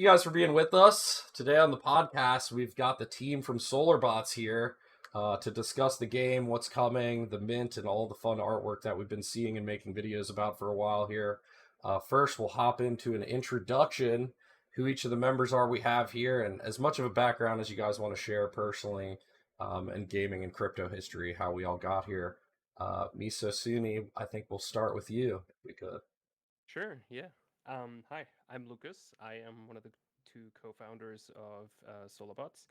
you guys for being with us. Today on the podcast, we've got the team from Solarbots here to discuss the game, what's coming, the mint, and all the fun artwork that we've been seeing and making videos about for a while here. First, we'll hop into an introduction, who each of the members are we have here, and as much of a background as you guys want to share personally, and gaming and crypto history, how we all got here. Misostune, I think we'll start with you, if we could. Sure, yeah. Hi, I'm Lucas. I am one of the two co-founders of Solarbots.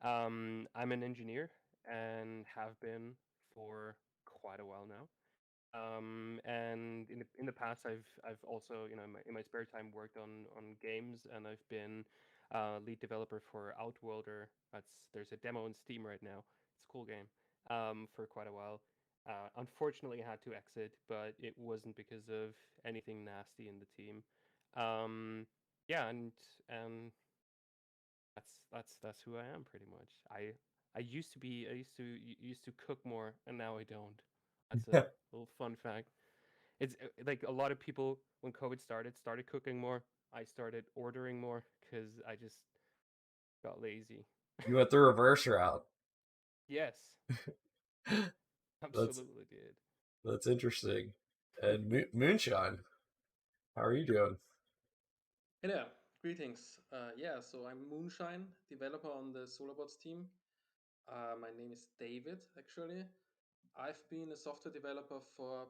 I'm an engineer and have been for quite a while now. And in the past, I've also in my spare time worked on games, and I've been lead developer for Outworlder. There's a demo on Steam right now. It's a cool game. For quite a while. Unfortunately, I had to exit, but it wasn't because of anything nasty in the team. Um, yeah, and that's who I am pretty much. I used to cook more, and now I don't. That's a little fun fact. It's like a lot of people when COVID started cooking more. I started ordering more because I just got lazy. You went the reverse route. Yes, That's absolutely did. that's interesting. And Moonshine, how are you doing? Hey there, greetings. So I'm Moonshine, developer on the Solarbots team. My name is David, actually. I've been a software developer for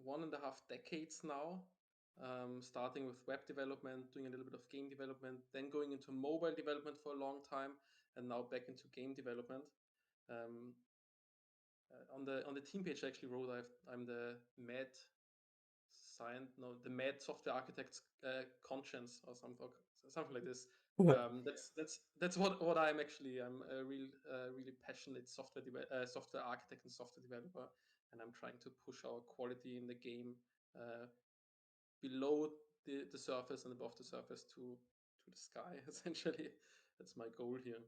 1.5 decades now, starting with web development, doing a little bit of game development, then going into mobile development for a long time, and now back into game development. Um, on the team page, I actually wrote I'm the the mad software architect's conscience or something like this. That's what I'm actually. I'm a really passionate software architect and software developer, and I'm trying to push our quality in the game uh, below the surface and above the surface to the sky. Essentially, that's my goal here.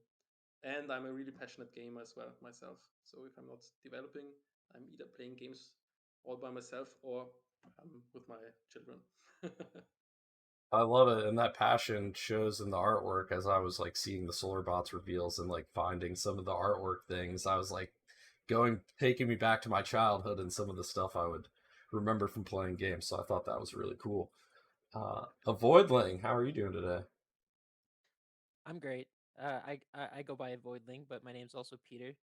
And I'm a really passionate gamer as well myself. So if I'm not developing, I'm either playing games all by myself or with my children. I love it, and that passion shows in the artwork. As I was like seeing the Solarbots reveals and like finding some of the artwork things, I was like taking me back to my childhood and some of the stuff I would remember from playing games. So I thought that was really cool. Avoidling, how are you doing today? I'm great. I go by Voidling, but my name's also Peter.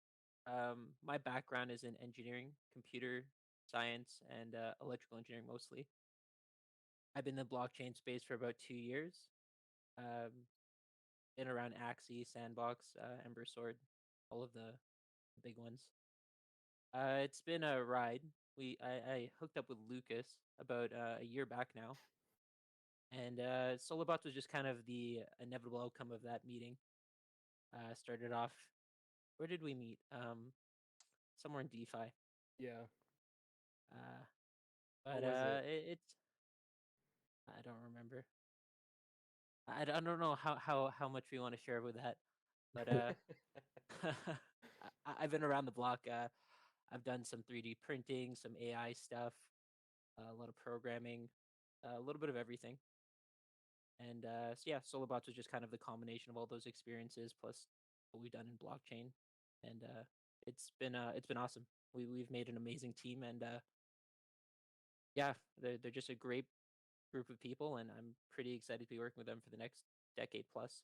My background is in engineering, computer science, and electrical engineering mostly. I've been in the blockchain space for about 2 years. Um, been around Axie, Sandbox, Ember Sword, all of the big ones. It's been a ride. I hooked up with Lucas about a year back now, and Solobots was just kind of the inevitable outcome of that meeting. Started off. Where did we meet? Somewhere in DeFi. Yeah. Uh, What but was it? it's I don't remember. I don't know how much we want to share with that, but I've been around the block. I've done some 3D printing, some AI stuff, a lot of programming, a little bit of everything. And so yeah, Solobots was just kind of the combination of all those experiences plus what we've done in blockchain, and it's been awesome. We've made an amazing team, and yeah, they're just a great group of people, and I'm pretty excited to be working with them for the next decade plus.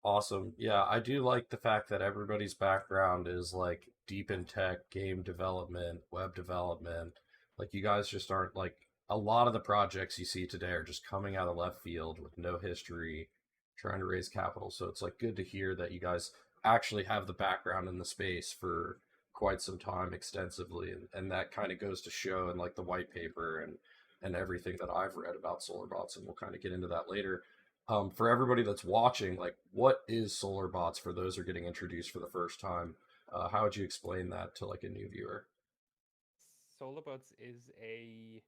Awesome. Yeah, I do like the fact that everybody's background is like deep in tech, game development, web development. Like you guys just aren't like a lot of the projects you see today are just coming out of left field with no history, trying to raise capital. So it's like good to hear that you guys actually have the background in the space for quite some time extensively, and that kind of goes to show in like the white paper and everything that I've read about Solarbots, and we'll kind of get into that later. For everybody that's watching, like, what is Solarbots for those who are getting introduced for the first time? How would you explain that to like a new viewer? Solobots is a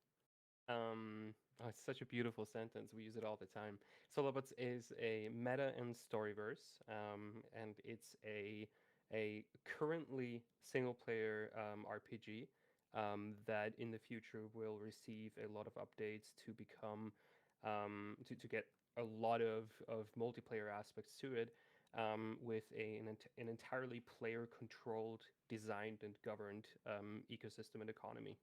oh, it's such a beautiful sentence. We use it all the time. Solobots is a meta and storyverse, and it's a currently single player RPG that in the future will receive a lot of updates to become to get a lot of multiplayer aspects to it, with an entirely player controlled, designed, and governed ecosystem and economy.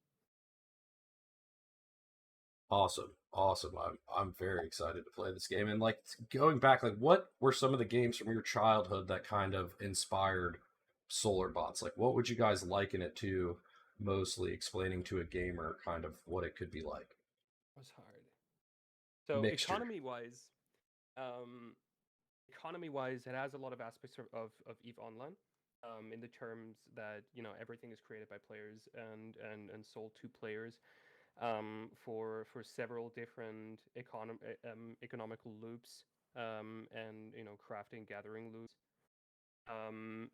Awesome, awesome. I'm very excited to play this game. And like going back, like what were some of the games from your childhood that kind of inspired Solarbots? Like what would you guys liken it to? Mostly explaining to a gamer kind of what it could be like. It was hard. So Mixture. um, economy wise, it has a lot of aspects of Eve Online. In the terms that everything is created by players and sold to players, for several different economical loops, and crafting gathering loops, um,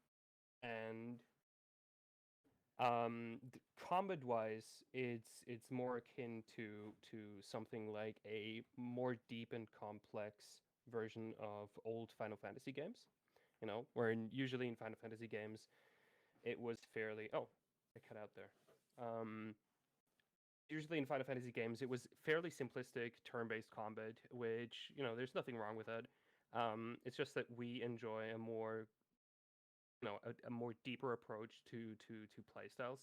and combat wise, it's more akin to something like a more deep and complex version of old Final Fantasy games. Usually in Final Fantasy games it was fairly, oh, I cut out there. Usually in Final Fantasy games, it was fairly simplistic turn-based combat, which there's nothing wrong with it. It's just that we enjoy a more a more deeper approach to playstyles.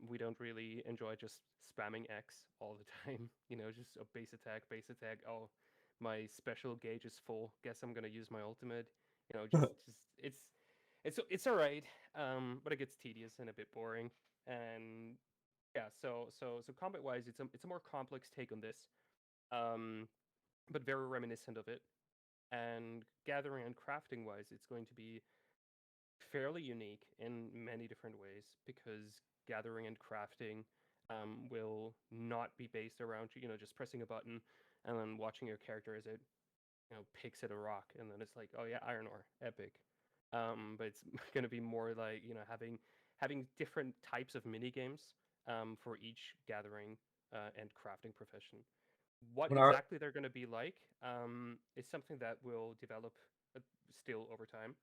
We don't really enjoy just spamming X all the time. Just a base attack, base attack. Oh, my special gauge is full. Guess I'm gonna use my ultimate. Just it's all right, but it gets tedious and a bit boring. And yeah, so combat wise, it's a more complex take on this, um, but very reminiscent of it. And gathering and crafting wise, it's going to be fairly unique in many different ways, because gathering and crafting will not be based around just pressing a button and then watching your character as it picks at a rock, and then it's like, oh yeah, iron ore, epic. But it's going to be more like having different types of mini games for each gathering and crafting profession. What When our exactly they're going to be like is something that will develop still over time.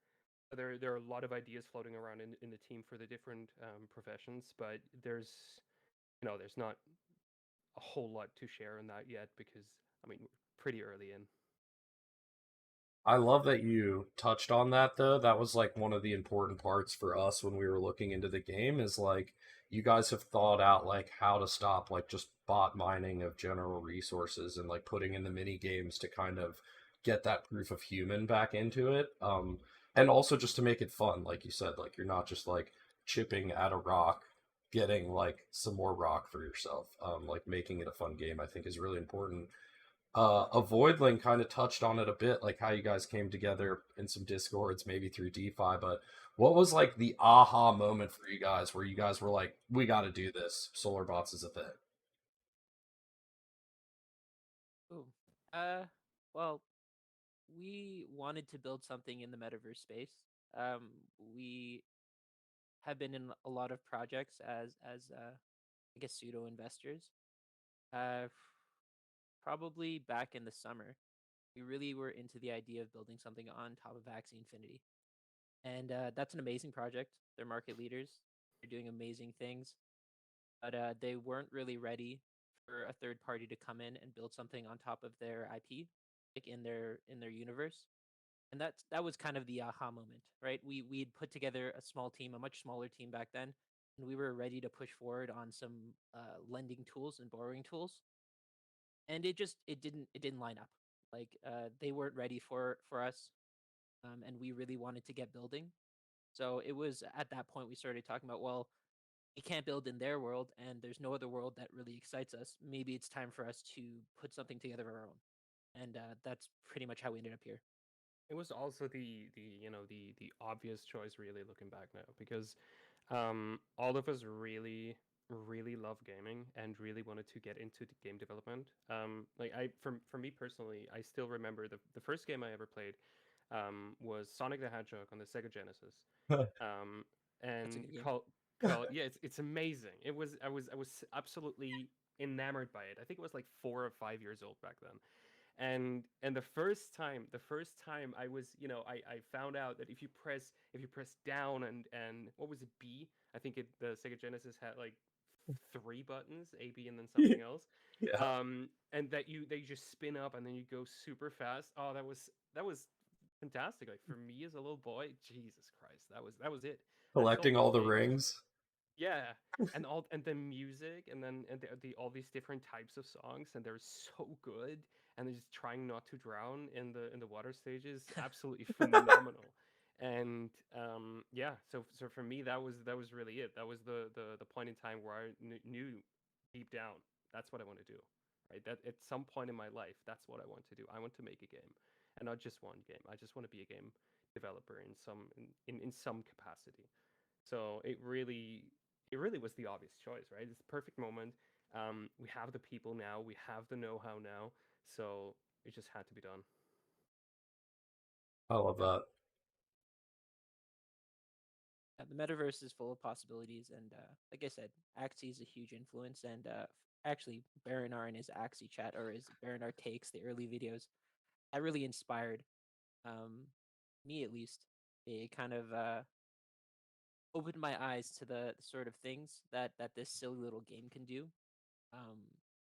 There are a lot of ideas floating around in the team for the different professions, but there's not a whole lot to share in that yet, because we're pretty early in. I love that you touched on that though. That was like one of the important parts for us when we were looking into the game is like you guys have thought out like how to stop like just bot mining of general resources and like putting in the mini games to kind of get that proof of human back into it. And also just to make it fun, like you said, like you're not just like chipping at a rock, getting like some more rock for yourself. Like making it a fun game, I think is really important. Avoidling kind of touched on it a bit, like how you guys came together in some discords, maybe through DeFi. But what was like the aha moment for you guys, where you guys were like, "We got to do this. Solarbots is a thing." Ooh. Uh, well, we wanted to build something in the metaverse space. We have been in a lot of projects as I guess pseudo investors. Uh, Probably back in the summer, we really were into the idea of building something on top of Axie Infinity, and that's an amazing project. They're market leaders. They're doing amazing things, but they weren't really ready for a third party to come in and build something on top of their IP, like in their universe. And that was kind of the aha moment, right? We'd put together a small team, a much smaller team back then, and we were ready to push forward on some lending tools and borrowing tools, and it didn't line up. Like they weren't ready for us, and we really wanted to get building. So it was at that point we started talking about, well, we can't build in their world, and there's no other world that really excites us. Maybe it's time for us to put something together of our own, and that's pretty much how we ended up here. It was also the obvious choice, really, looking back now, because all of us really love gaming and really wanted to get into the game development. Like for me personally, I still remember the first game I ever played was Sonic the Hedgehog on the Sega Genesis. Um, That's a and good game. call yeah, it's amazing. I was absolutely enamored by it. I think it was like 4 or 5 years old back then. And the first time I was, I found out that if you press down and what was it, B? I think the Sega Genesis had like three buttons, A, B, and then something else. Yeah. And that you just spin up and then you go super fast. Oh, that was fantastic. Like for me as a little boy, Jesus Christ, that was it. That's all Collecting the all the things. rings. Yeah, and the music, and then the all these different types of songs, and they're so good, and they're just trying not to drown in the water stages, absolutely phenomenal. And yeah, so for me, that was really it. That was the point in time where I knew deep down that's what I want to do. Right, that at some point in my life, that's what I want to do. I want to make a game, and not just one game. I just want to be a game developer in some capacity. So it really was the obvious choice, right? It's the perfect moment. We have the people now, we have the know-how now, so it just had to be done. I love that. Yeah, the metaverse is full of possibilities, and like I said, Axie is a huge influence. And actually, Baranar in his Axie chat, or his Baranar takes, the early videos, that really inspired um, me at least. It kind of opened my eyes to the sort of things that this silly little game can do. Um,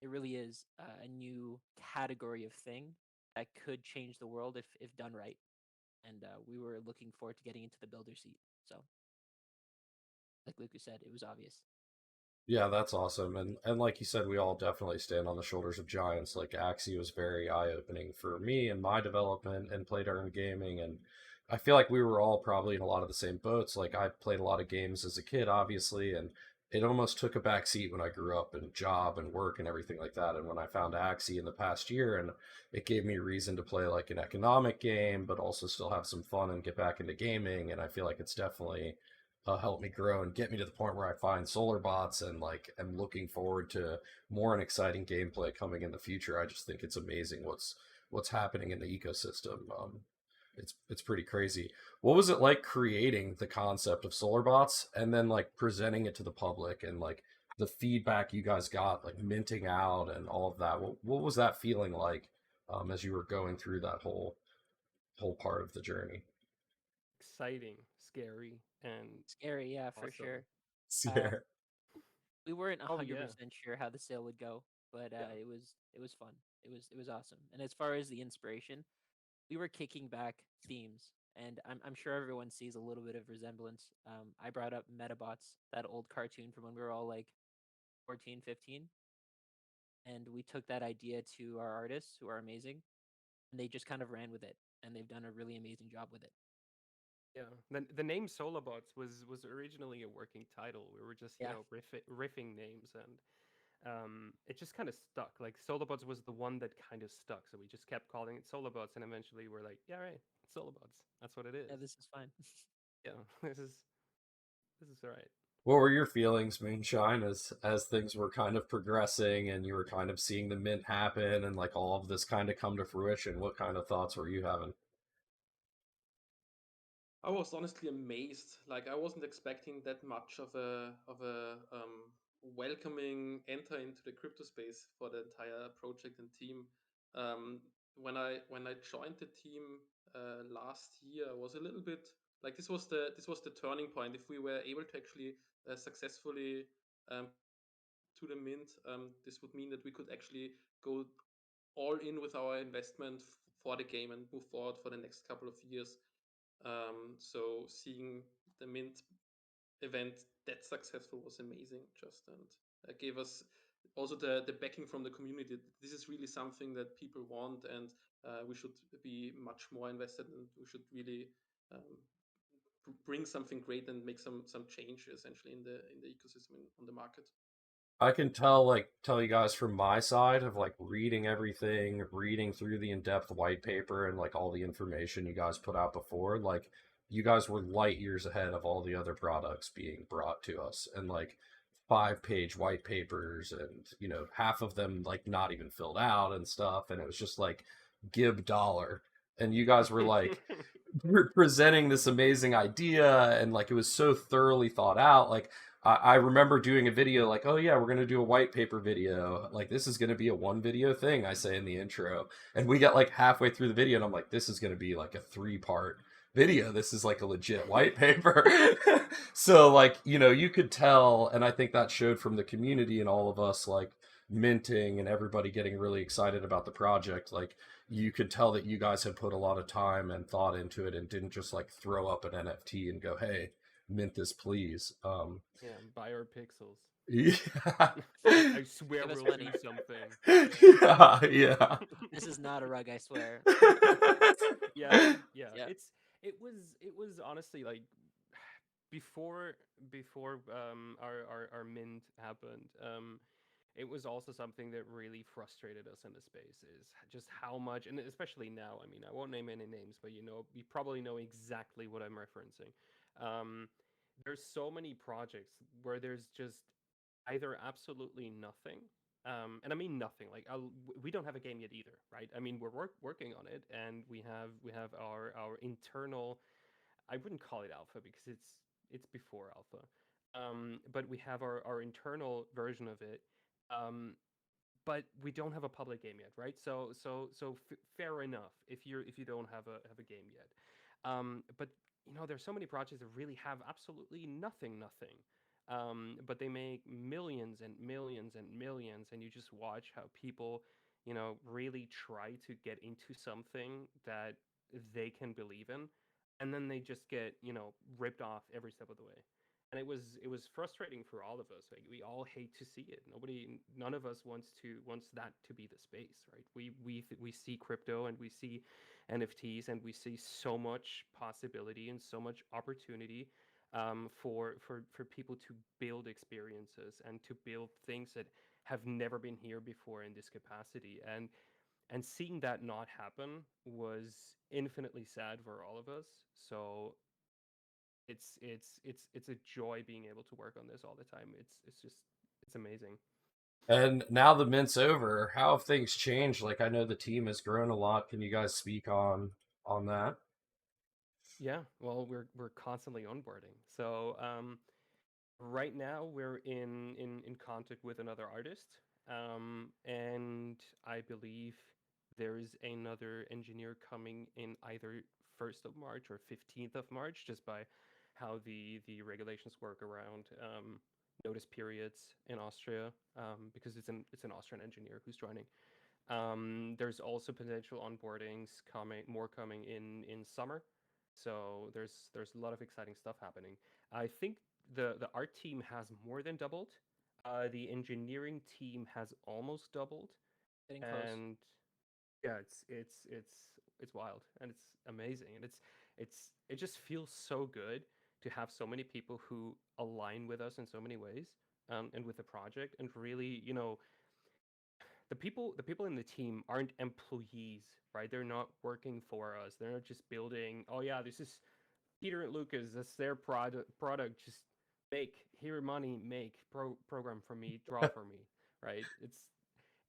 it really is a new category of thing that could change the world if done right. And we were looking forward to getting into the builder seat. So, like Lucas said, it was obvious. Yeah, that's awesome. And like you said, we all definitely stand on the shoulders of giants. Like Axie was very eye-opening for me and my development and Play to Earn Gaming, and I feel like we were all probably in a lot of the same boats. Like I played a lot of games as a kid, obviously, and it almost took a back seat when I grew up and job and work and everything like that. And when I found Axie in the past year, and it gave me a reason to play like an economic game, but also still have some fun and get back into gaming. And I feel like it's definitely help me grow and get me to the point where I find Solarbots and like am looking forward to more and exciting gameplay coming in the future. I just think it's amazing what's happening in the ecosystem. It's pretty crazy. What was it like creating the concept of Solarbots and then like presenting it to the public and like the feedback you guys got, like minting out and all of that? What was that feeling like as you were going through that whole part of the journey? Exciting, scary, and Scary, yeah, for awesome. sure. Uh, Yeah. we weren't Oh yeah, 100% sure how the sale would go, but yeah, it was fun. It was awesome. And as far as the inspiration, we were kicking back themes, and I'm sure everyone sees a little bit of resemblance. I brought up Metabots, that old cartoon from when we were all like 14, 15, and we took that idea to our artists who are amazing, and they just kind of ran with it, and they've done a really amazing job with it. yeah. The name Solobots was originally a working title. We were just Yeah, riffing names, and it just kind of stuck. Like Solobots was the one that kind of stuck, so we just kept calling it Solobots, and eventually we're like, yeah, right, it's Solobots. That's what it is. yeah, this is fine. Yeah, this is all right. What were your feelings, Moonshine, as things were kind of progressing and you were kind of seeing the mint happen and like all of this kind of come to fruition? What kind of thoughts were you having? I was honestly amazed. Like I wasn't expecting that much of a welcoming enter into the crypto space for the entire project and team. Um, when I joined the team last year, I was a little bit like this was the turning point. If we were able to actually successfully um, to the mint, this would mean that we could actually go all in with our investment for the game and move forward for the next couple of years. So seeing the mint event that successful was amazing, just and gave us also the backing from the community. This is really something that people want, and we should be much more invested, and we should really um, bring something great and make some change essentially in the ecosystem on the market. I can tell you guys from my side of like reading everything, reading through the in-depth white paper and like all the information you guys put out before, like you guys were light years ahead of all the other products being brought to us and like 5-page white papers and half of them like not even filled out and stuff and it was just like give dollar and you guys were like presenting this amazing idea and like it was so thoroughly thought out like I remember doing a video like, oh yeah, we're gonna do a white paper video. Like this is gonna be a one video thing, I say in the intro. And we got like halfway through the video and I'm like, this is gonna be like a 3-part video. This is like a legit white paper. So like, you could tell, and I think that showed from the community and all of us like minting and everybody getting really excited about the project, like you could tell that you guys had put a lot of time and thought into it and didn't just like throw up an NFT and go, "Hey, mint this, please." Yeah, buy our pixels. Yeah. I swear Give us we'll money. do something. Yeah, yeah. This is not a rug, I swear. Yeah, yeah. Yeah. It was honestly like before our mint happened. It was also something that really frustrated us in the space is just how much, and especially now. I mean, I won't name any names, but you probably know exactly what I'm referencing. Um, there's so many projects where there's just either absolutely nothing, and I mean nothing. Like we don't have a game yet either, right? I mean, we're working on it, and we have our internal. I wouldn't call it alpha because it's before alpha, but we have our internal version of it. Um, but we don't have a public game yet, right? So fair enough if you don't have a game yet. But there's so many projects that really have absolutely nothing. But they make millions and millions and millions, and you just watch how people, really try to get into something that they can believe in, and then they just get, ripped off every step of the way. And it was frustrating for all of us. Like we all hate to see it. None of us wants that to be the space, right? We see crypto and we see NFTs and we see so much possibility and so much opportunity, for people to build experiences and to build things that have never been here before in this capacity. And seeing that not happen was infinitely sad for all of us. So it's a joy being able to work on this all the time. It's amazing. And now the mint's over. How have things changed? Like I know the team has grown a lot. Can you guys speak on that? Yeah, well, we're constantly onboarding. So right now we're in contact with another artist, and I believe there is another engineer coming in either 1st of March or 15th of March, just by how the regulations work around notice periods in Austria, because it's an Austrian engineer who's joining. There's also potential onboardings coming in summer, so there's a lot of exciting stuff happening. I think the art team has more than doubled. The engineering team has almost doubled, Getting close. and yeah, it's wild and it's amazing, and it just feels so good to have so many people who align with us in so many ways, and with the project, and really, the people in the team aren't employees, right? They're not working for us. They're not just building. Oh yeah, this is Peter and Lucas. That's their product. Just make here money. Make program for me. Draw for me. Right?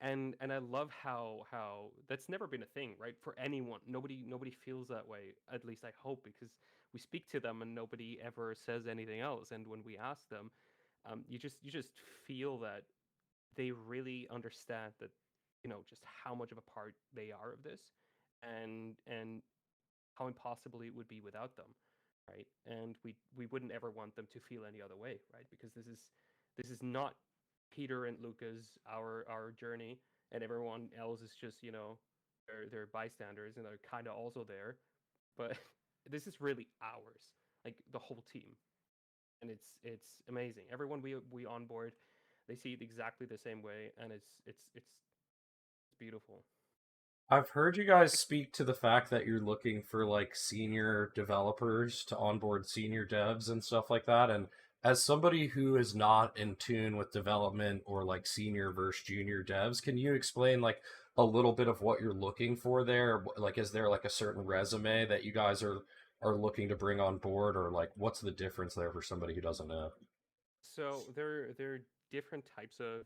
And I love how that's never been a thing, right? For anyone, nobody feels that way. At least I hope, because we speak to them and nobody ever says anything else. And when we ask them, you just feel that they really understand that, just how much of a part they are of this, and how impossible it would be without them, right? And we wouldn't ever want them to feel any other way, right? Because this is not Peter and Lucas, our journey, and everyone else is just, they're bystanders and they're kind of also there, but this is really ours, like the whole team. And it's amazing. Everyone we onboard, they see it exactly the same way, and it's beautiful. I've heard you guys speak to the fact that you're looking for like senior developers to onboard senior devs and stuff like that. And as somebody who is not in tune with development or like senior versus junior devs, can you explain like a little bit of what you're looking for there? Like, is there like a certain resume that you guys are looking to bring on board, or like what's the difference there for somebody who doesn't know? So there are different types of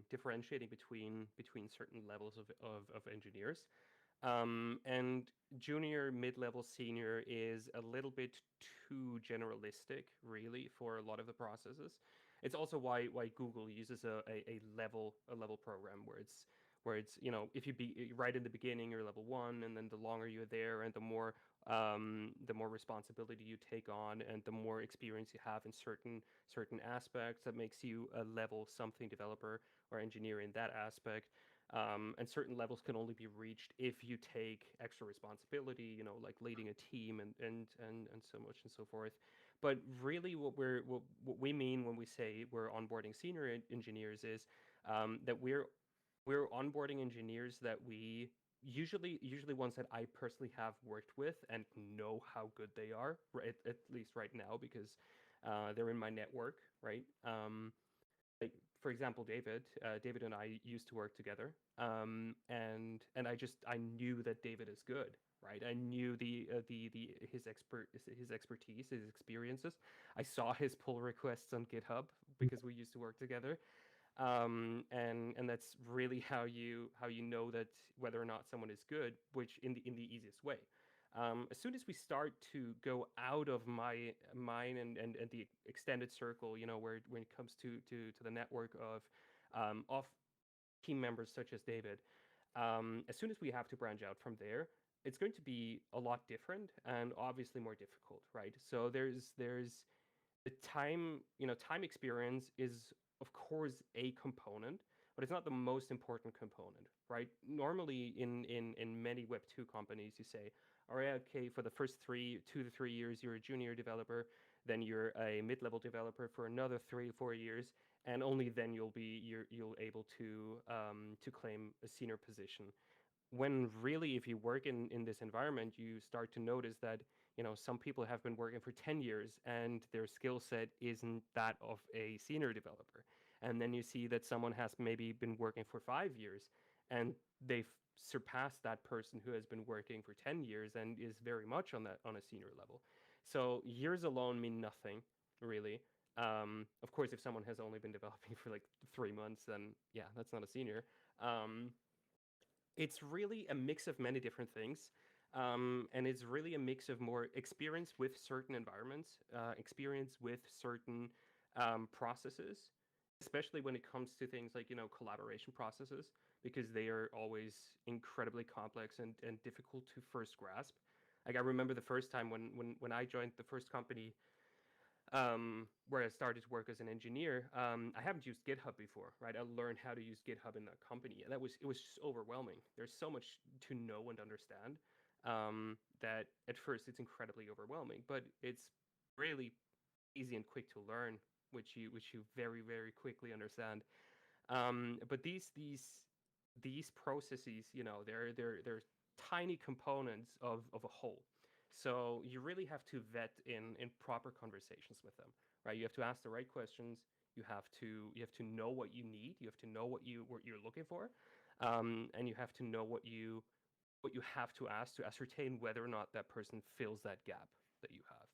differentiating between certain levels of engineers. And junior, mid-level, senior is a little bit too generalistic, really, for a lot of the processes. It's also why Google uses a level program, where it's, if you be right in the beginning, you're level 1, and then the longer you're there, and the more responsibility you take on, and the more experience you have in certain aspects, that makes you a level something developer or engineer in that aspect. And certain levels can only be reached if you take extra responsibility, like leading a team, and so much and so forth. But really, what we mean when we say we're onboarding senior engineers is that we're onboarding engineers that we usually ones that I personally have worked with and know how good they are, right, at least right now, because they're in my network, right? Like, for example, David and I used to work together, and I knew that David is good, right? I knew the his expertise, his experiences. I saw his pull requests on GitHub because we used to work together, and that's really how you know that whether or not someone is good, which in the easiest way. As soon as we start to go out of mine and the extended circle, where when it comes to the network of team members such as David, as soon as we have to branch out from there, it's going to be a lot different and obviously more difficult, right? So there's the time experience is of course a component, but it's not the most important component, right? Normally in many web 2 companies, you say, all right, okay, for the first 2 to 3 years you're a junior developer, then you're a mid-level developer for another 3 or 4 years, and only then you'll able to claim a senior position. When really, if you work in this environment, you start to notice that some people have been working for 10 years and their skill set isn't that of a senior developer. And then you see that someone has maybe been working for 5 years and they've surpassed that person who has been working for 10 years and is very much on a senior level. So years alone mean nothing, really. Of course, if someone has only been developing for like 3 months, then yeah, that's not a senior. It's really a mix of many different things. And it's really a mix of more experience with certain environments, experience with certain processes, especially when it comes to things like, collaboration processes, because they are always incredibly complex and difficult to first grasp. Like, I remember the first time when I joined the first company, where I started to work as an engineer. I haven't used GitHub before, right? I learned how to use GitHub in that company, and it was just overwhelming. There's so much to know and understand, that at first it's incredibly overwhelming, but it's really easy and quick to learn, which you very very quickly understand. But these processes, they're tiny components of a whole. So you really have to vet in proper conversations with them, right? You have to ask the right questions. You have to know what you need. You have to know what you're looking for, and you have to know what you have to ask to ascertain whether or not that person fills that gap that you have.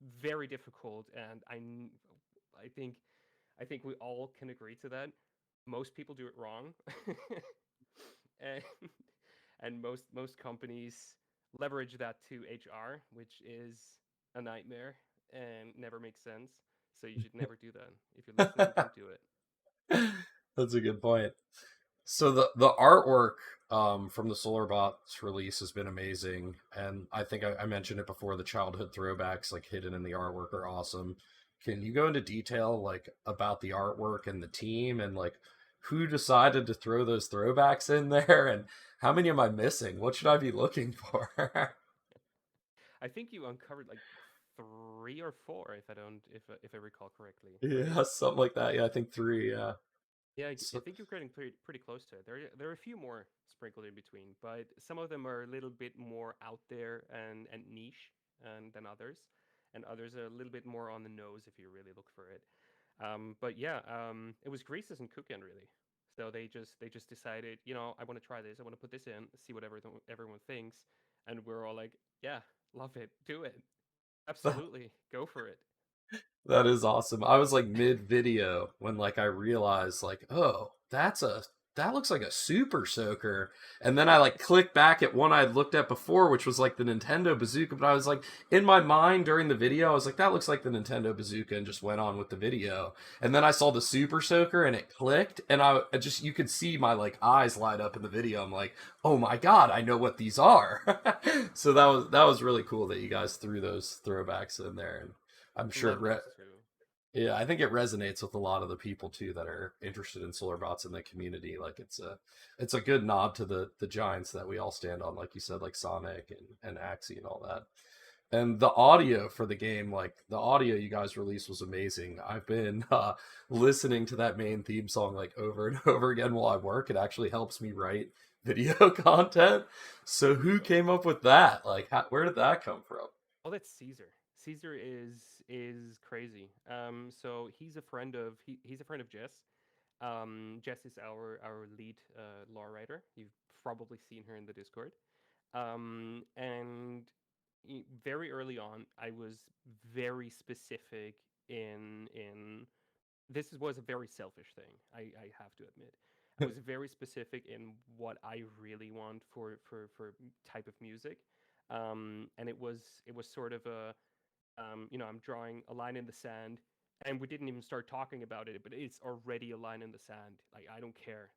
It's very difficult, and I think I think we all can agree to that. Most people do it wrong, and, and most companies leverage that to HR, which is a nightmare and never makes sense. So you should never do that. If you're listening, don't do it. That's a good point. So the artwork from the Solarbots release has been amazing, and I think I mentioned it before. The childhood throwbacks like hidden in the artwork are awesome. Can you go into detail like about the artwork and the team and like who decided to throw those throwbacks in there and how many am I missing? What should I be looking for? I think you uncovered like 3 or 4, if I recall correctly, right? Yeah, something like that. Yeah, I think three. Yeah. Yeah, I So, think you're getting pretty close to it. There are a few more sprinkled in between, but some of them are a little bit more out there and niche than others, and others are a little bit more on the nose if you really look for it. But yeah, it was Greases and Cookin really. So they just decided, I want to try this. I want to put this in, see what everyone thinks, and we're all like, yeah, love it, do it, absolutely, go for it. that is awesome. I was like mid video when like I realized like, oh, that's a that looks like a Super Soaker. And then I like clicked back at one I'd looked at before, which was like the Nintendo Bazooka. But I was like, in my mind during the video, I was like, that looks like the Nintendo Bazooka, and just went on with the video. And then I saw the Super Soaker, and it clicked, and I just, you could see my like eyes light up in the video. I'm like, oh my god, I know what these are. So that was really cool that you guys threw those throwbacks in there, and I'm sure Love those two. yeah, I think it resonates with a lot of the people too that are interested in Solarbots in the community. Like it's a good nod to the giants that we all stand on, like you said, like Sonic and Axie and all that. And the audio for the game, like the audio you guys released was amazing. I've been listening to that main theme song like over and over again while I work. It actually helps me write video content. So who came up with that? Like, where did that come from? Oh, that's Caesar. Caesar is crazy. So he's a friend of Jess. Jess is our lead lore writer. You've probably seen her in the Discord. And very early on, I was very specific in was a very selfish thing. I have to admit. I was very specific in what I really want for type of music, and it was sort of a I'm drawing a line in the sand, and we didn't even start talking about it, but it's already a line in the sand. Like I don't care.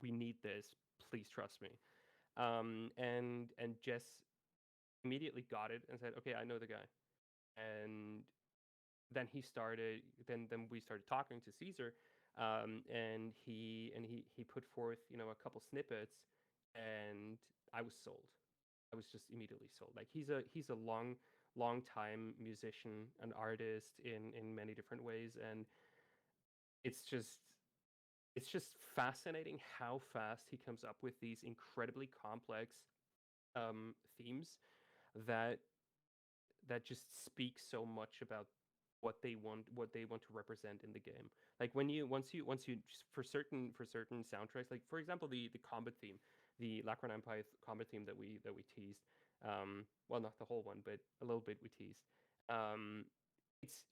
We need this. Please trust me. And Jess immediately got it and said, "Okay, I know the guy." And then then we started talking to Caesar, and he put forth a couple snippets, and I was sold. I was just immediately sold. Like he's a long time musician, an artist in many different ways, and it's just it's just fascinating how fast he comes up with these incredibly complex themes that just speak so much about what they want to represent in the game. Like when you once you for certain soundtracks, like for example the combat theme, the Lacron Empire combat theme that we teased. Well, not the whole one, but a little bit we teased. Um,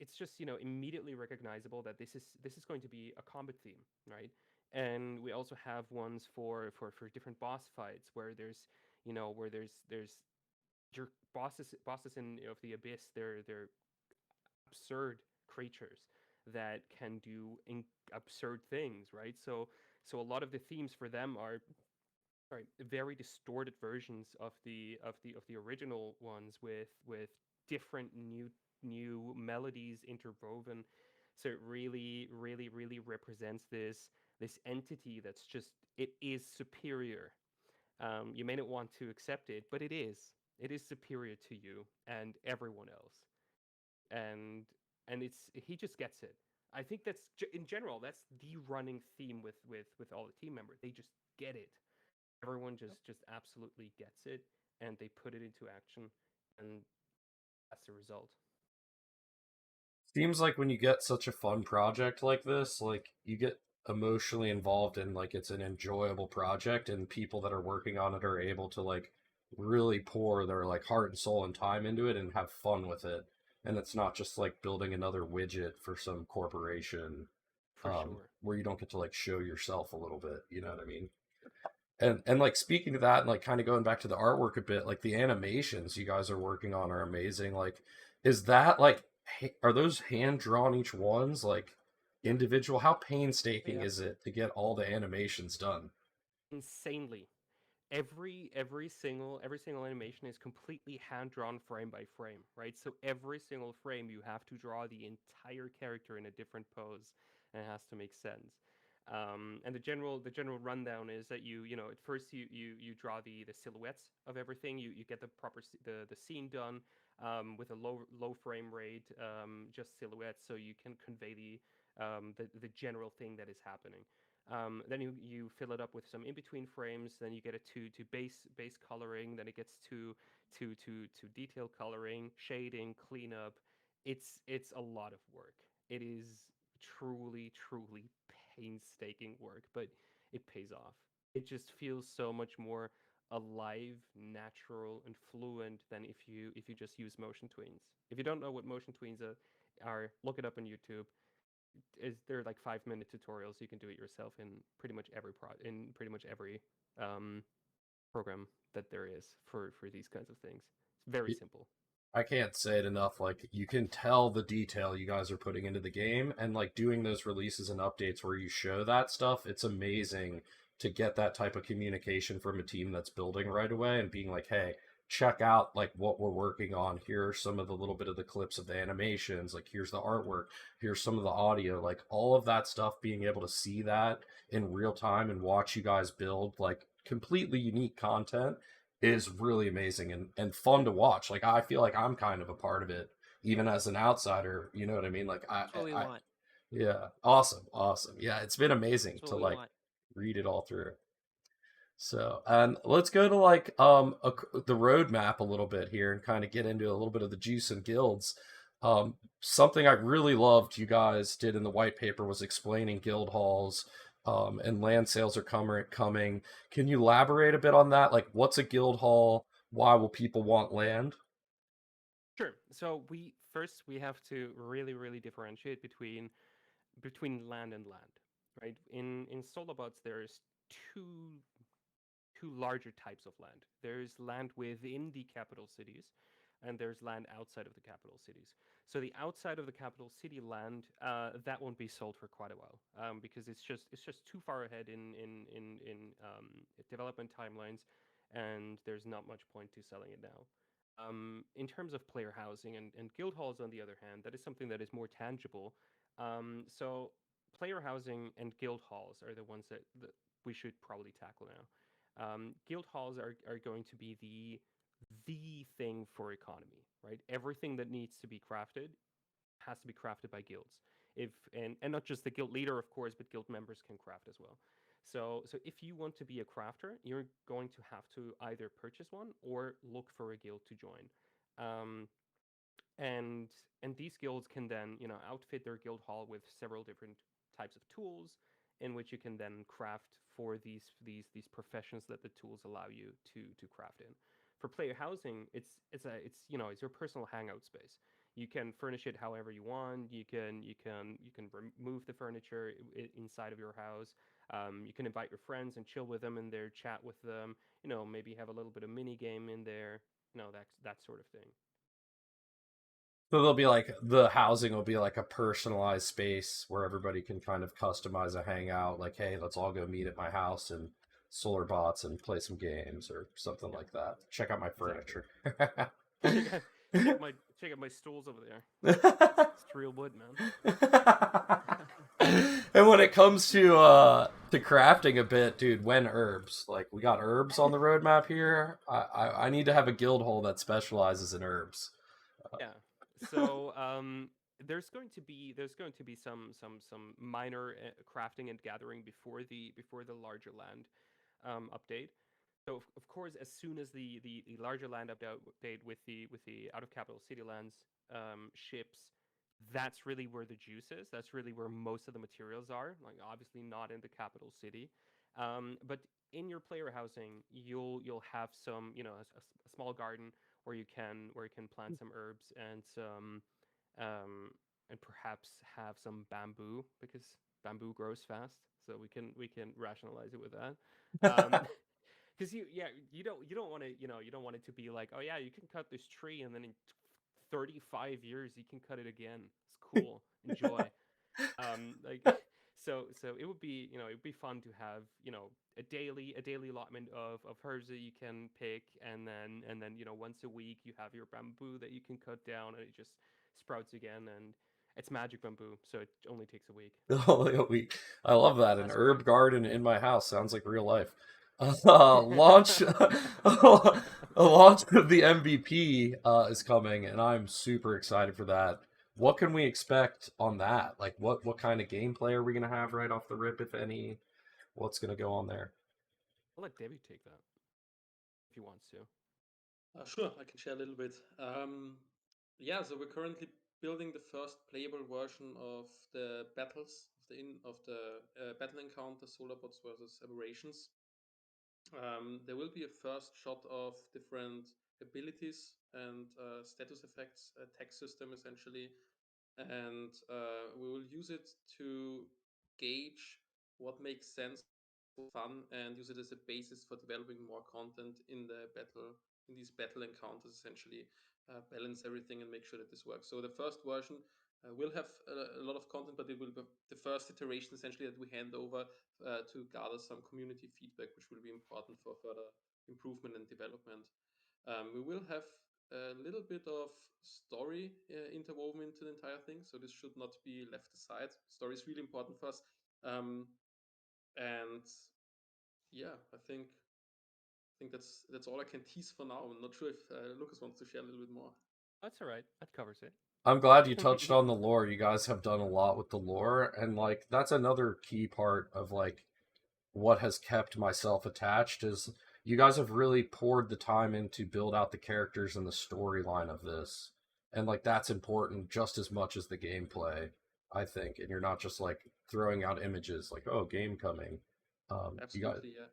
it's just immediately recognizable that this is going to be a combat theme, right? And we also have ones for different boss fights where there's your bosses in of the abyss. They're absurd creatures that can do absurd things, right? So a lot of the themes for them are very distorted versions of the original ones with different new melodies interwoven. So it really represents this entity that's just it is superior. You may not want to accept it, but it is superior to you and everyone else. And and he just gets it. I think that's in general that's the running theme with all the team members. They just get it. Everyone just absolutely gets it, and they put it into action, and that's the result. Seems like when you get such a fun project like this, like you get emotionally involved in like it's an enjoyable project, and people that are working on it are able to like really pour their like heart and soul and time into it and have fun with it. And it's not just like building another widget for some corporation, For sure. where you don't get to like show yourself a little bit, you know what I mean? And like speaking to that and like kind of going back to the artwork a bit, like the animations you guys are working on are amazing. Like, is that like are those hand drawn each ones like individual? How painstaking Yeah. is it to get all the animations done? Insanely. Every single animation is completely hand drawn frame by frame, right? So every single frame you have to draw the entire character in a different pose, and it has to make sense. And the general rundown is that at first you draw the silhouettes of everything. You get the proper the scene done with a low frame rate, just silhouettes, so you can convey the general thing that is happening. Then you fill it up with some in between frames. Then you get it to base coloring. Then it gets to detail coloring, shading, cleanup. It's a lot of work. It is truly painstaking work, but it pays off. It just feels so much more alive, natural, and fluent than if you just use motion tweens. If you don't know what motion tweens are, look it up on YouTube. they're like 5-minute tutorials. You can do it yourself in pretty much every program that there is for these kinds of things. It's very simple. I can't say it enough. Like, you can tell the detail you guys are putting into the game, and like doing those releases and updates where you show that stuff. It's amazing to get that type of communication from a team that's building right away and being like, "Hey, check out like what we're working on. Here are some of the little bit of the clips of the animations. Like, here's the artwork. Here's some of the audio. Like, all of that stuff. Being able to see that in real time and watch you guys build like completely unique content is really amazing and fun to watch. Like, I feel like I'm kind of a part of it, even as an outsider. You know what I mean? Like, That's what we want. yeah, awesome, awesome. Yeah, it's been amazing That's to what we like want. read it all through. So, and let's go to like the roadmap a little bit here and kind of get into a little bit of the juice and guilds. Something I really loved you guys did in the white paper was explaining guild halls, and land sales are coming. Can you elaborate a bit on that? Like, what's a guild hall? Why will people want land? Sure. So we have to really differentiate between land and land, right? In Solarbots, there's two two larger types of land. There's land within the capital cities, and there's land outside of the capital cities. So the outside of the capital city land, that won't be sold for quite a while, because it's just too far ahead in development timelines, and there's not much point to selling it now. In terms of player housing and guild halls, on the other hand, that is something that is more tangible. So player housing and guild halls are the ones that we should probably tackle now. Guild halls are going to be the thing for economy, right? Everything that needs to be crafted has to be crafted by guilds. If and not just the guild leader, of course, but guild members can craft as well. So if you want to be a crafter, you're going to have to either purchase one or look for a guild to join. Um, and and these guilds can then outfit their guild hall with several different types of tools in which you can then craft for these professions that the tools allow you to craft in. For player housing, it's your personal hangout space. You can furnish it however you want. You can remove the furniture inside of your house. You can invite your friends and chill with them in there, chat with them. Maybe have a little bit of mini game in there. That sort of thing. So they'll be like the housing will be like a personalized space where everybody can kind of customize a hangout. Like, hey, let's all go meet at my house and Solarbots and play some games or something Yeah, like that. Check out my exactly. furniture. check out check out my stools over there. It's real wood, man. And when it comes to crafting a bit, dude, when herbs? Like, we got herbs on the roadmap here. I need to have a guild hole that specializes in herbs. Yeah. So there's going to be some minor crafting and gathering before the larger land update. So of course, as soon as the larger land update with the out of capital city lands ships, that's really where the juice is. That's really where most of the materials are. Like, obviously not in the capital city, but in your player housing, you'll have some a small garden where you can plant some herbs um, and perhaps have some bamboo, because bamboo grows fast. So we can rationalize it with that. Because you don't want to you don't want it to be like, oh yeah, you can cut this tree and then in 35 years you can cut it again. It's cool. Enjoy. Like so it would be fun to have a daily allotment of herbs that you can pick, and then once a week you have your bamboo that you can cut down and it just sprouts again, and it's magic bamboo, so it only takes a week. Oh, like a week. I love that. An That's herb great. garden in my house sounds like real life. Launch, a launch of the MVP is coming, and I'm super excited for that. What can we expect on that? Like, what kind of gameplay are we gonna have right off the rip, if any? What's gonna go on there? I'll let Debbie take that if he wants to. Sure, I can share a little bit. Yeah, so we're currently building the first playable version of the battles of the battle encounter Solarbots versus Aberrations. There will be a first shot of different abilities and status effects, a tech system essentially, and we will use it to gauge what makes sense, fun, and use it as a basis for developing more content in these battle encounters. Essentially, balance everything and make sure that this works. So the first version will have a lot of content, but it will be the first iteration essentially that we hand over to gather some community feedback, which will be important for further improvement and development. We will have a little bit of story interwoven into the entire thing, so this should not be left aside. Story is really important for us, and yeah, I think that's all I can tease for now. I'm not sure if Lucas wants to share a little bit more. That's all right. That covers it. I'm glad you touched on the lore. You guys have done a lot with the lore, and like that's another key part of like what has kept myself attached is you guys have really poured the time in to build out the characters and the storyline of this. And like that's important just as much as the gameplay, I think. And you're not just like throwing out images like, oh, game coming. You guys Absolutely, yeah.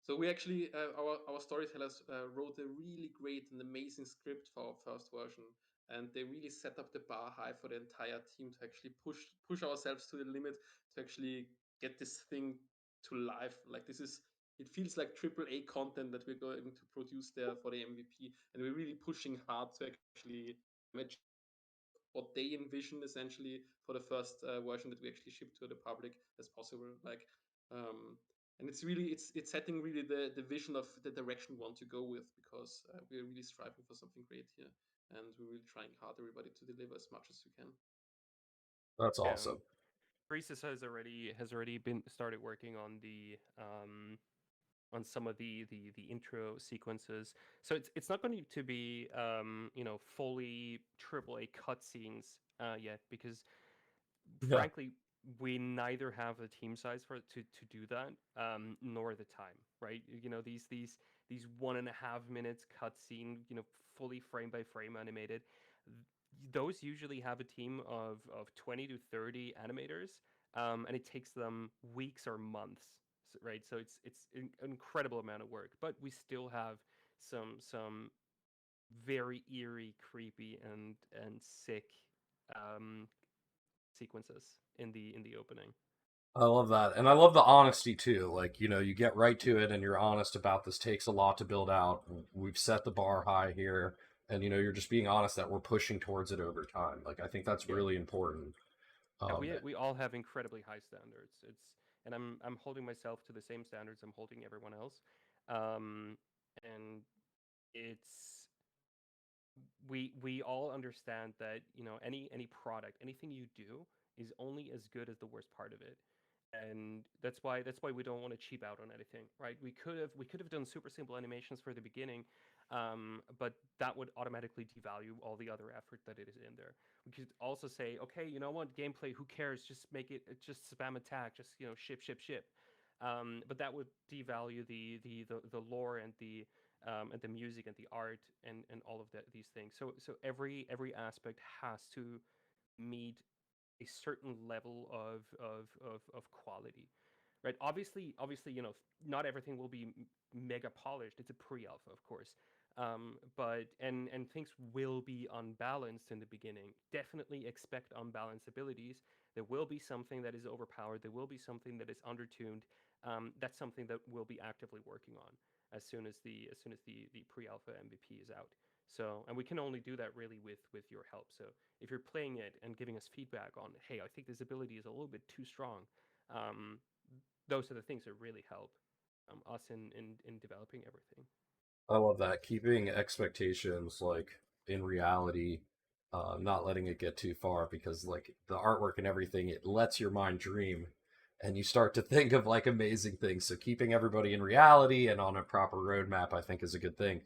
So we actually, our storytellers wrote a really great and amazing script for our first version, and they really set up the bar high for the entire team to actually push ourselves to the limit to actually get this thing to life. Like this is, it feels like triple A content that we're going to produce there for the MVP, and we're really pushing hard to actually match what they envision essentially for the first version that we actually ship to the public as possible. Like, and it's really it's setting really the vision of the direction we want to go with, because we're really striving for something great here, and we're really trying hard everybody to deliver as much as we can. that's Yeah, awesome. Priestess has already been started working on some of the intro sequences. So it's not going to be fully AAA cutscenes yet, because Yeah. frankly we neither have the team size to do that, nor the time, right? These 1.5 minutes cutscene, fully frame by frame animated, those usually have a team of 20 to 30 animators, and it takes them weeks or months, right? So it's an incredible amount of work, but we still have some very eerie, creepy, and sick um, sequences in the opening. I love that. And I love the honesty too. Like, you get right to it and you're honest about this takes a lot to build out. We've set the bar high here. And, you're just being honest that we're pushing towards it over time. Like, I think that's Yeah, really important. yeah, Um, we all have incredibly high standards. And I'm holding myself to the same standards I'm holding everyone else, and it's we all understand that any product, anything you do is only as good as the worst part of it, and that's why we don't want to cheap out on anything, right? We could have done super simple animations for the beginning, but that would automatically devalue all the other effort that it is in there. We could also say, okay, you know what, gameplay, who cares, just make it, just spam attack, just ship. But that would devalue the lore and the music and the art and all of these things. So every aspect has to meet a certain level of quality, right? Obviously, not everything will be mega polished. It's a pre-alpha, of course, but and things will be unbalanced in the beginning. Definitely expect unbalanced abilities. There will be something that is overpowered. There will be something that is undertuned. That's something that we'll be actively working on as soon as the pre-alpha MVP is out. So, and we can only do that really with your help. So, if you're playing it and giving us feedback on, hey, I think this ability is a little bit too strong, um, those are the things that really help us in developing everything. I love that. Keeping expectations like in reality, not letting it get too far because like the artwork and everything, it lets your mind dream and you start to think of like amazing things. So keeping everybody in reality and on a proper roadmap, I think is a good thing.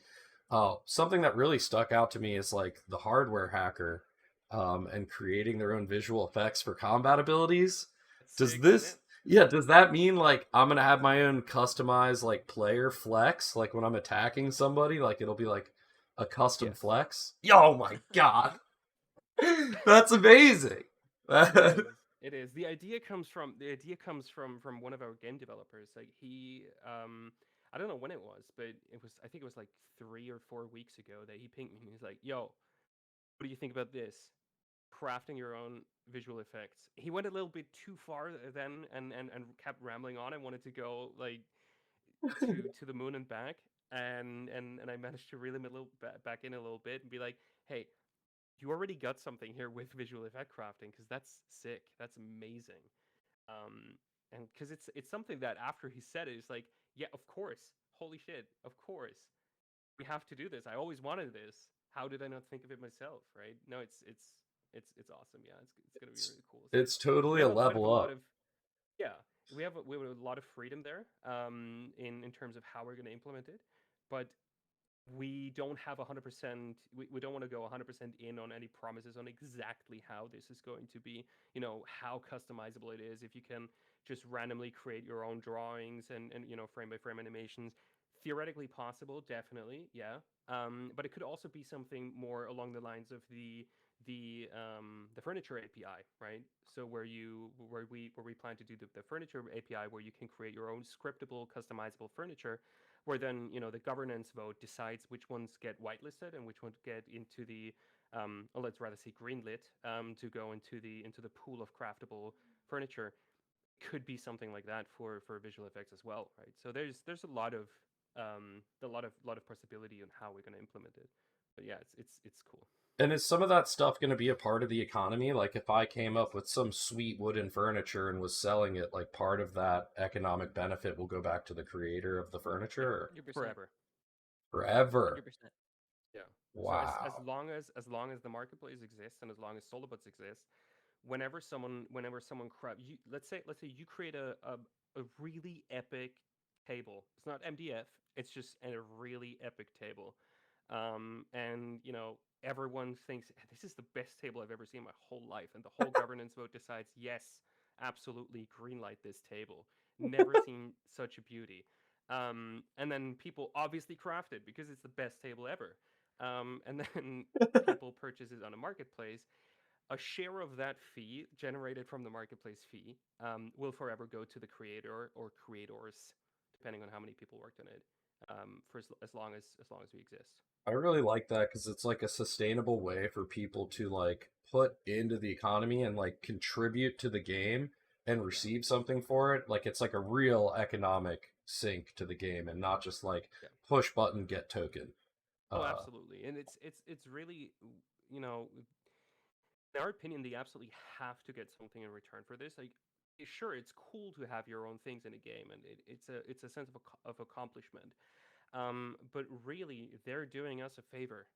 Something that really stuck out to me is like the hardware hacker, and creating their own visual effects for combat abilities. That's Does sick, isn't this it? Yeah, does that mean like I'm gonna have my own customized like player flex? Like when I'm attacking somebody, like it'll be like a custom Yes. flex? Oh my god. That's amazing. It is. It is. The idea comes from one of our game developers. Like I don't know when it was, but I think it was like 3 or 4 weeks ago that he pinged me and he's like, "Yo, what do you think about this?" crafting your own visual effects. He went a little bit too far then, and kept rambling on. I wanted to go like to the moon and back, and I managed to reel him a little back in a little bit and be like, hey, you already got something here with visual effect crafting, because that's sick. That's amazing. Um, and because it's something that after he said it, it's like, yeah, of course, holy shit, of course, we have to do this. I always wanted this. How did I not think of it myself? Right? No, it's awesome. Yeah, it's gonna be really cool. So It's totally a we have a level lot up. of yeah, we have a lot of freedom there in terms of how we're going to implement it, but we don't have 100%. We don't want to go 100% in on any promises on exactly how this is going to be. You know how customizable it is. If you can just randomly create your own drawings and frame by frame animations, theoretically possible, definitely, yeah. But it could also be something more along the lines of the furniture API, right? So where we plan to do the furniture API, where you can create your own scriptable, customizable furniture, where then the governance vote decides which ones get whitelisted and which ones get into the or let's rather say greenlit, to go into the pool of craftable furniture. Could be something like that for visual effects as well, right? So there's a lot of possibility on how we're going to implement it. But yeah, it's cool. And is some of that stuff going to be a part of the economy? Like if I came up with some sweet wooden furniture and was selling it, like part of that economic benefit will go back to the creator of the Yep, furniture or 100%. forever. forever. 100%. Yeah. So Wow. as long as the marketplace exists and as long as Solobots exists, whenever someone you let's say you create a really epic table. It's not MDF. It's just a really epic table, and everyone thinks this is the best table I've ever seen in my whole life, and the whole governance vote decides yes, absolutely greenlight this table. Never seen such a beauty. And then people obviously craft it because it's the best table ever. And then people purchase it on a marketplace. A share of that fee generated from the marketplace fee will forever go to the creator or creators, depending on how many people worked on it, for as long as we exist. I really like that because it's like a sustainable way for people to like put into the economy and like contribute to the game and Yeah, receive something for it. Like it's like a real economic sink to the game and not just like yeah. push button get token. Oh, Uh, absolutely. And it's really, you know, in our opinion, they absolutely have to get something in return for this. Like, sure, it's cool to have your own things in a game, and it's a sense of accomplishment. But really, they're doing us a favor.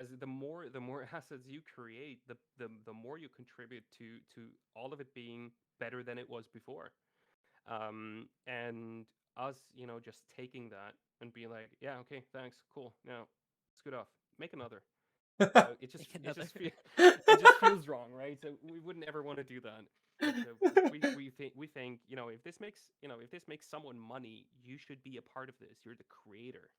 As the more assets you create, the more you contribute to all of it being better than it was before. And us, just taking that and being like, yeah, okay, thanks, cool. Now, it's good off. Make another. It just Make another. it just feels wrong, right? So we wouldn't ever want to do that. But we think if this makes someone money, you should be a part of this. You're the creator.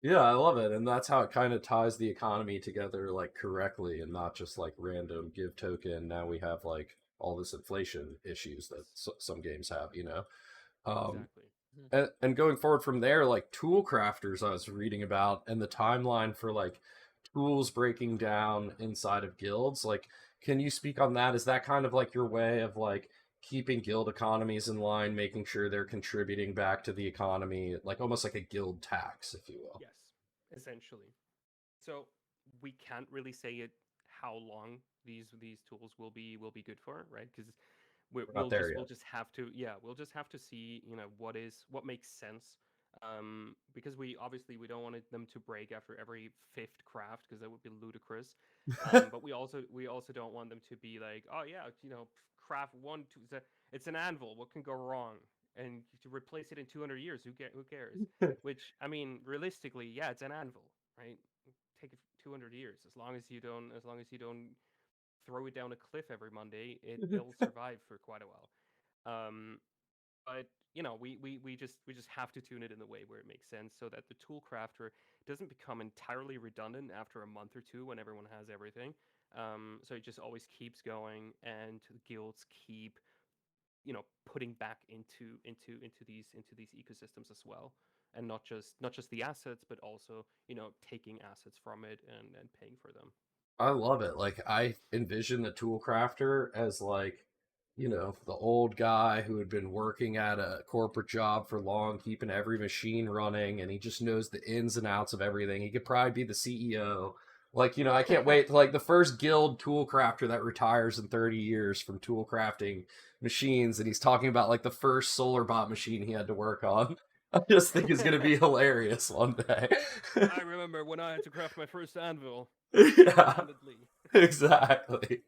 yeah, I love it. And that's how it kind of ties the economy together like correctly and not just like random give token. Now we have like all this inflation issues that Yes, some games have, you know? Um, exactly. Mhm. and going forward from there, like tool crafters, I was reading about, and the timeline for like tools breaking down inside of guilds. Like, can you speak on that? Is that kind of like your way of like keeping guild economies in line, making sure they're contributing back to the economy, like almost like a guild tax, if you will? Yes, essentially. So we can't really say it how long these tools will be good for, right? Because We're not there we'll yet. just have to we'll just have to see what makes sense. Because we don't want them to break after every fifth craft, because that would be ludicrous. But we also don't want them to be like, oh yeah, craft one two, it's an anvil, what can go wrong, and to replace it in 200 years, who cares? Which, I mean, realistically, yeah, it's an anvil, right? Take it 200 years, as long as you don't throw it down a cliff every Monday, it'll survive for quite a while. Um, but we just have to tune it in the way where it makes sense, so that the tool crafter doesn't become entirely redundant after a month or two when everyone has everything. So it just always keeps going, and the guilds keep putting back into these ecosystems as well, and not just the assets, but also taking assets from it and paying for them. I love it. Like I envision the tool crafter as like, the old guy who had been working at a corporate job for long, keeping every machine running, and he just knows the ins and outs of everything. He could probably be the CEO. Like, I can't wait. Like the first guild tool crafter that retires in 30 years from tool crafting machines, and he's talking about like the first Solarbot machine he had to work on. I just think it's gonna be hilarious one day. I remember when I had to craft my first anvil Yeah, single-handedly. exactly.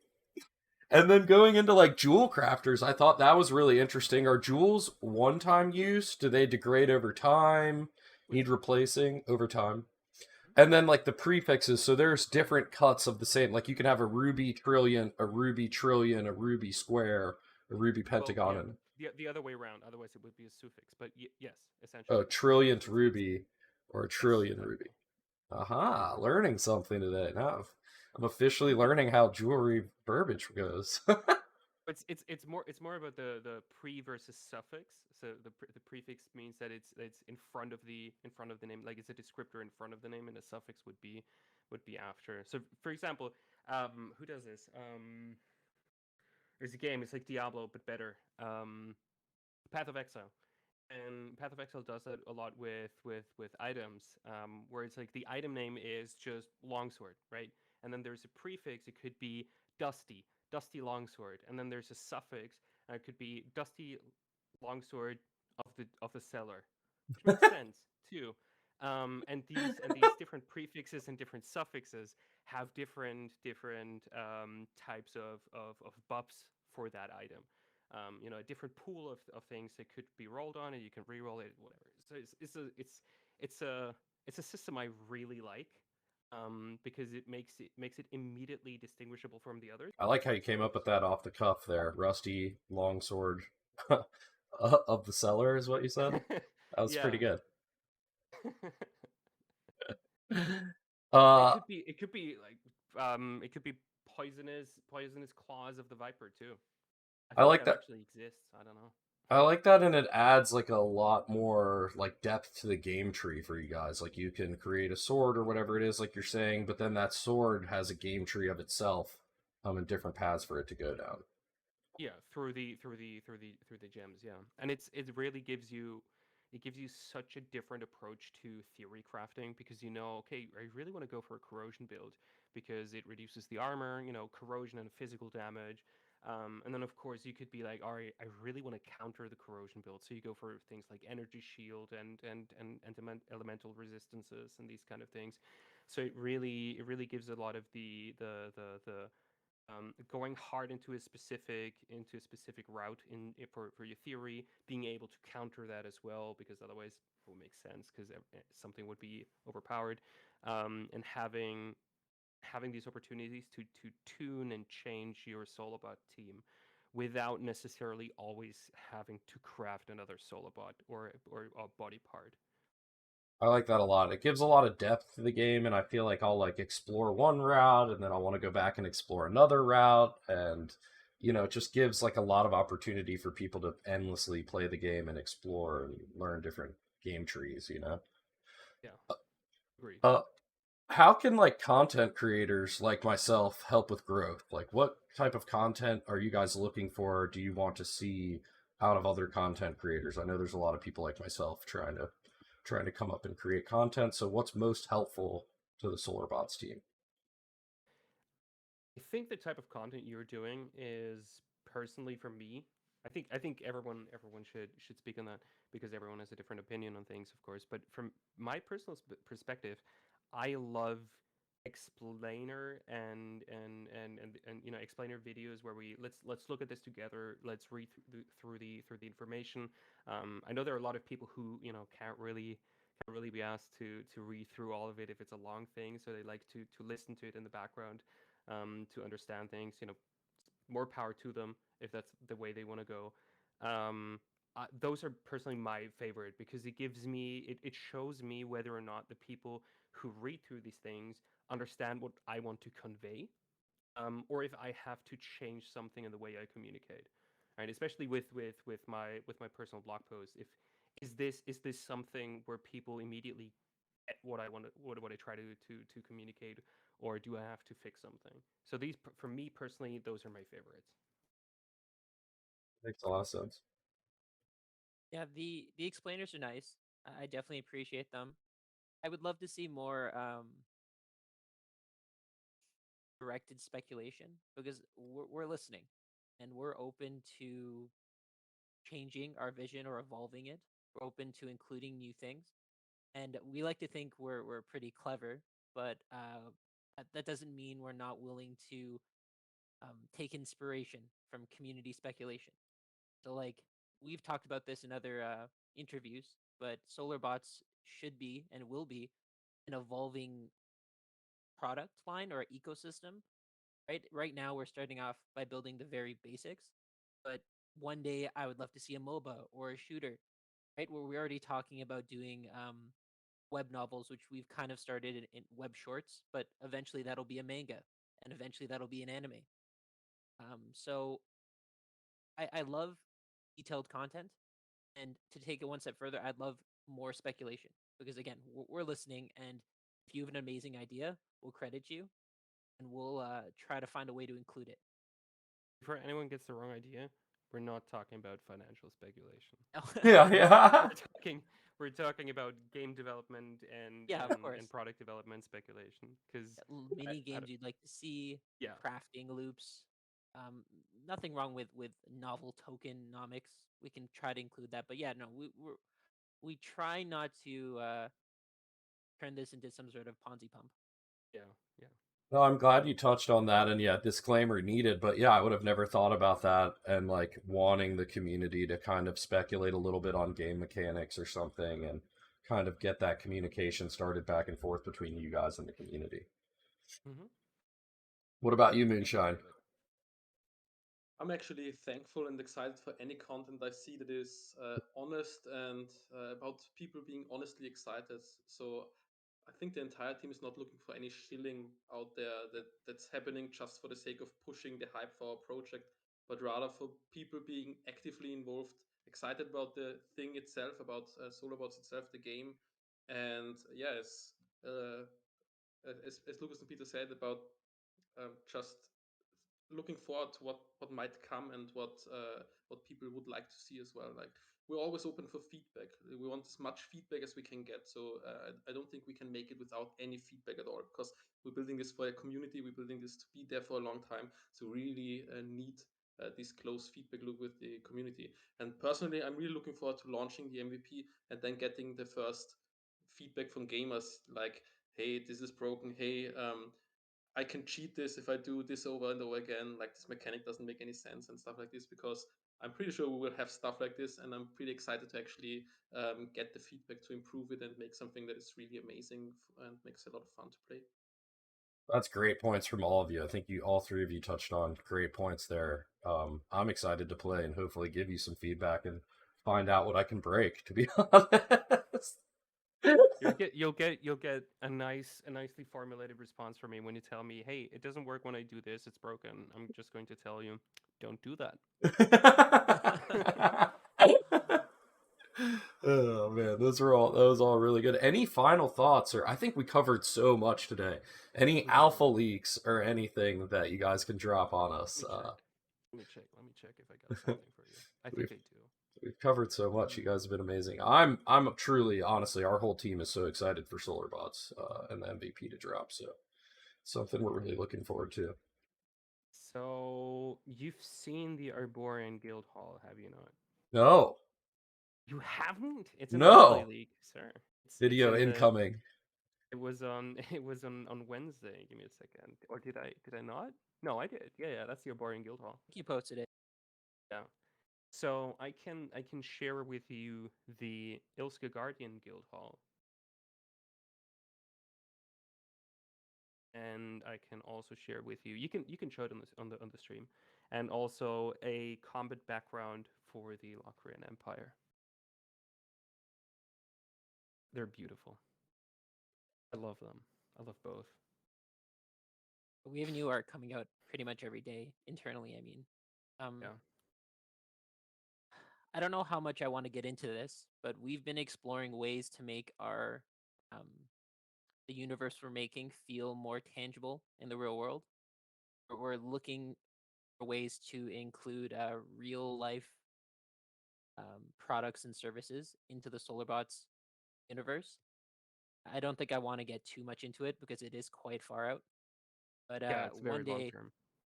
And then going into like jewel crafters, I thought that was really interesting. Are jewels one-time use? Do they degrade over time? Which Need one? replacing over time? And then like the prefixes, so there's different cuts of the same. Like you can have a ruby trillion, a ruby trillion, a ruby square, a ruby Well, pentagon, yeah, and the other way around. Otherwise, it would be a suffix. But yes, a essentially, trillionth it's ruby, or a yes, trillion ruby. exactly. Aha, learning something today. Now I'm officially learning how jewelry verbiage goes. It's more about the pre versus suffix. So the prefix means that it's in front of the name, like it's a descriptor in front of the name, and the suffix would be after. So for example, who does this? There's a game. It's like Diablo but better. Path of Exile. And Path of Exile does that a lot with items, where it's like the item name is just longsword, right? And then there's a prefix. It could be dusty longsword, and then there's a suffix. It could be dusty longsword of the seller, which makes sense too. And these different prefixes and different suffixes have different types of buffs for that item. A different pool of things that could be rolled on, and you can re-roll it, whatever. So it's a system I really like, because it makes it immediately distinguishable from the others. I like how you came So up with that off the cuff there. Rusty longsword of the cellar is what you said. That was yeah. pretty good. It Uh, could be it could be like it could be poisonous claws of the viper too. I I think like that that. actually exists. I don't know. I like that, and it adds like a lot more like depth to the game tree for you guys. Like you can create a sword or whatever it is, like you're saying, but then that sword has a game tree of itself, and different paths for it to go down. Yeah, through the gems, yeah. And it really gives you such a different approach to theory crafting, because okay, I really want to go for a corrosion build because it reduces the armor, corrosion and physical damage. And then of course you could be like, all right, I really want to counter the corrosion build, so you go for things like energy shield and elemental resistances and these kind of things. So it really gives a lot of the going hard into a specific route for your theory, being able to counter that as well, because otherwise it will make sense, because something would be overpowered, and having these opportunities to tune and change your Solobot team without necessarily always having to craft another Solobot or a body part. I like that a lot. It gives a lot of depth to the game, and I feel like I'll like explore one route, and then I'll want to go back and explore another route, and it just gives like a lot of opportunity for people to endlessly play the game and explore and learn different game trees. Yeah, agreed. Uh, how can like content creators like myself help with growth? Like, what type of content are you guys looking for? Do you want to see out of other content creators? I know there's a lot of people like myself trying to come up and create content. So what's most helpful to the Solarbots team? I think the type of content you're doing is, personally for me. I think everyone should speak on that, because everyone has a different opinion on things, of course. But from my personal perspective, I love explainer and explainer videos where let's look at this together. Let's read through the information. I know there are a lot of people who can't really be asked to read through all of it if it's a long thing, so they like to listen to it in the background, to understand things. More power to them if that's the way they want to go. Those are personally my favorite, because it shows me whether or not the people who read through these things understand what I want to convey, or if I have to change something in the way I communicate. Right, especially with my personal blog post. If is this something where people immediately get what I want, what I try to communicate, or do I have to fix something? So these, for me personally, those are my favorites. Makes a lot of sense. Yeah, the explainers are nice. I definitely appreciate them. I would love to see more directed speculation because we're listening and we're open to changing our vision or evolving it. We're open to including new things, and we like to think we're pretty clever, but that doesn't mean we're not willing to take inspiration from community speculation. So, like, we've talked about this in other interviews, but Solarbots should be and will be an evolving product line or ecosystem. Right now, we're starting off by building the very basics, but one day I would love to see a MOBA or a shooter, right? Where we're already talking about doing web novels, which we've kind of started in web shorts, but eventually that'll be a manga, and eventually that'll be an anime. So I love detailed content, and to take it one step further, I'd love more speculation because again, we're listening, and if you have an amazing idea, we'll credit you, and we'll try to find a way to include it. Before anyone gets the wrong idea, we're not talking about financial speculation. Yeah, yeah. We're talking about game development Yeah, of course. and product development speculation because Mini games you'd like to see, yeah. crafting loops. Nothing wrong with novel tokenomics. We can try to include that, but yeah, no, we try not to turn this into some sort of Ponzi pump. Yeah, yeah. No, I'm glad you touched on that, and yeah, disclaimer needed, but yeah, I would have never thought about that and like wanting the community to kind of speculate a little bit on game mechanics or something and kind of get that communication started back and forth between you guys and the community. Mm-hmm. What about you, Moonshine? I'm actually thankful and excited for any content I see that is honest and about people being honestly excited. So I think the entire team is not looking for any shilling out there that's happening just for the sake of pushing the hype for our project, but rather for people being actively involved, excited about the thing itself, about Solarbots itself, the game, and yes, uh, as Lucas and Peter said about just looking forward to what might come and what people would like to see as well. Like we're always open for feedback. We want as much feedback as we can get. So I don't think we can make it without any feedback at all because we're building this for a community. We're building this to be there for a long time. So really need this close feedback loop with the community. And personally, I'm really looking forward to launching the MVP and then getting the first feedback from gamers like, hey, this is broken. Hey, I can cheat this if I do this over and over again. Like this mechanic doesn't make any sense and stuff like this because I'm pretty sure we will have stuff like this, and I'm pretty excited to actually get the feedback to improve it and make something that is really amazing and makes a lot of fun to play. That's great points from all of you. I think you all three of you touched on great points there. I'm excited to play and hopefully give you some feedback and find out what I can break. To be honest. You'll get a nicely formulated response from me when you tell me, hey, it doesn't work when I do this, it's broken. I'm just going to tell you, don't do that. Oh man, those was all really good. Any final thoughts, or I think we covered so much today. Any alpha leaks or anything that you guys can drop on us? Let me check if I got something for you. I think I do. We've covered so much. You guys have been amazing. I'm truly, honestly, our whole team is so excited for Solarbots and the MVP to drop. So something we're really looking forward to. So you've seen the Arborian Guild Hall, have you not? No, You haven't? It's an early no. league, sir. It's Video in the. incoming. It was on. It was on Wednesday. Give me a second. Or did I not? No, I did. Yeah. That's the Arborian Guild Hall. You posted it. Yeah. So I can share with you the Ilska Guardian Guild Hall, and I can also share with you. You can show it on the stream, and also a combat background for the Locrian Empire. They're beautiful. I love them. I love both. We have new art coming out pretty much every day internally. I mean, Yeah. I don't know how much I want to get into this, but we've been exploring ways to make our the universe we're making feel more tangible in the real world. We're looking for ways to include real life products and services into the Solarbots universe. I don't think I want to get too much into it because it is quite far out. But Yeah, it's very one long day term.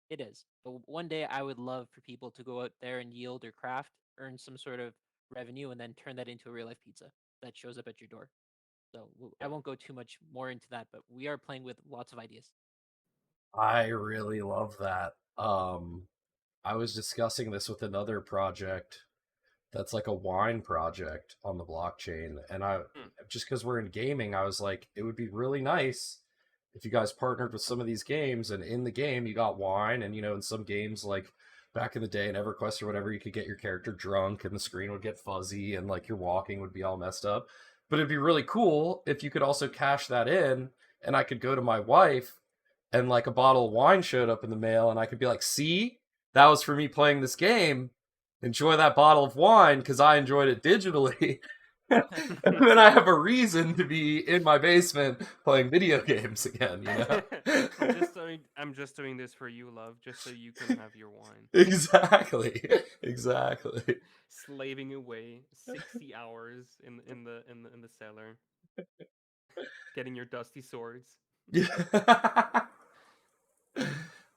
it is. But one day I would love for people to go out there and yield or craft, earn some sort of revenue, and then turn that into a real life pizza that shows up at your door. So I Yeah. won't go too much more into that, but we are playing with lots of ideas. I really love that. I was discussing this with another project that's like a wine project on the blockchain, and I Hmm. just because we're in gaming, I was like, it would be really nice if you guys partnered with some of these games, and in the game you got wine, and in some games like back in the day in EverQuest or whatever, you could get your character drunk and the screen would get fuzzy and like your walking would be all messed up. But it'd be really cool if you could also cash that in, and I could go to my wife and like a bottle of wine showed up in the mail, and I could be like, see, that was for me playing this game. Enjoy that bottle of wine because I enjoyed it digitally. And then I have a reason to be in my basement playing video games again, I'm just doing this for you, love, just so you can have your wine. Exactly. Exactly. Slaving away 60 hours in the cellar, getting your dusty swords. Yeah.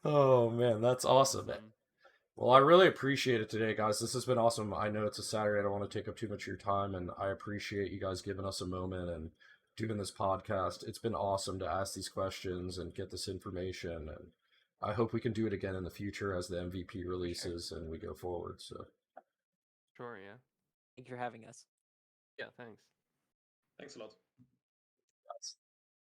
Oh man, that's awesome. Well, I really appreciate it today, guys. This has been awesome. I know it's a Saturday. I don't want to take up too much of your time, and I appreciate you guys giving us a moment and doing this podcast. It's been awesome to ask these questions and get this information, and I hope we can do it again in the future as the MVP releases and we go forward. So, Sure, yeah. Thank you for having us. Yeah, thanks. Thanks a lot.